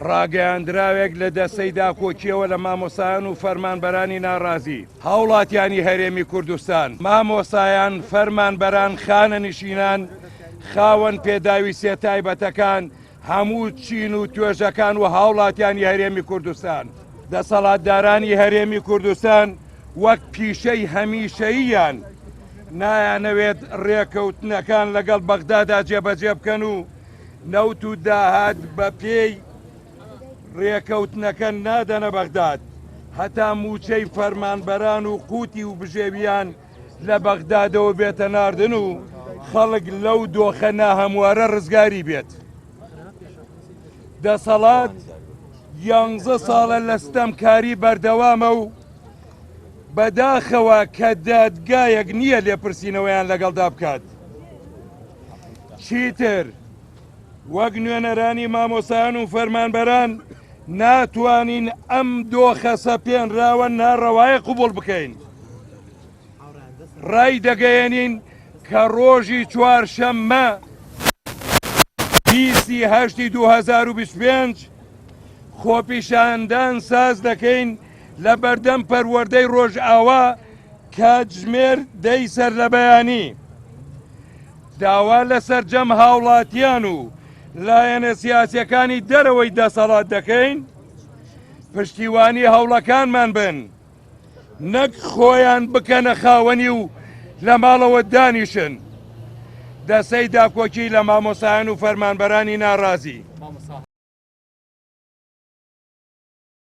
ڕاگەیاندراوێک لە دەستەی داکۆکیەوە لە مامۆسایان و فەرمانبەرانی ناڕازی هاوڵاتیانی هەرێمی کوردستان. مامۆسایان، فەرمانبەران، خانە نشینان، خاوەن پێداویستیە تایبەتەکان، هەموو چین و توێژەکان و هاوڵاتیانی هەرێمی کوردستان. دەسەڵاتدارانی هەرێمی کوردستان وەک پیشەی هەمیشەییان نایانەوێت ڕێکەوتنەکان لەگەڵ بەغدادا جێبەجێ بکەن و نەوت و داهات بە پێی ڕێکەوتنەکە نادەنە بەغداد. هەتا موچەی فەرمانبەران و قوتی و بژێویان لە بەغدادەوە بێتە ناردن و خەڵک لەو دۆخە ناهەموارە ڕزگاری بێت. دەسەڵات 11 ساڵە لە ستەمکاری بەردەوامە و بەداخەوە کە دادگایەک نییە لێپرسینەوەیان لەگەڵدا بکات. چیتر وەک نوێنەرانی مامۆسایان و فەرمانبەران ناتوانین ئەم دۆخە سەپێنراوە ناڕەوایە قوبوڵ بکەین. ڕای دەگەیەنین کە ڕۆژی چوارشەممە 20/8/2025 خۆپیشاندان ساز دەکەین لە بەردەم پەروەردەی ڕۆژئاوا کاتژمێر 10 سەر لە بەیانی. داوا لەسەر جەم هاوڵاتیان و لایەنە سیاسیەکانی دەرەوەی دەسەڵات دەکەین پشتیوانی هەوڵەکانمان بن، نەک خۆیان بکەنە خاوەنی و لە ماڵەوە دانیشن. دەسەی داکۆکی لە مامۆسایان و فەرمانبەرانی ناڕازی.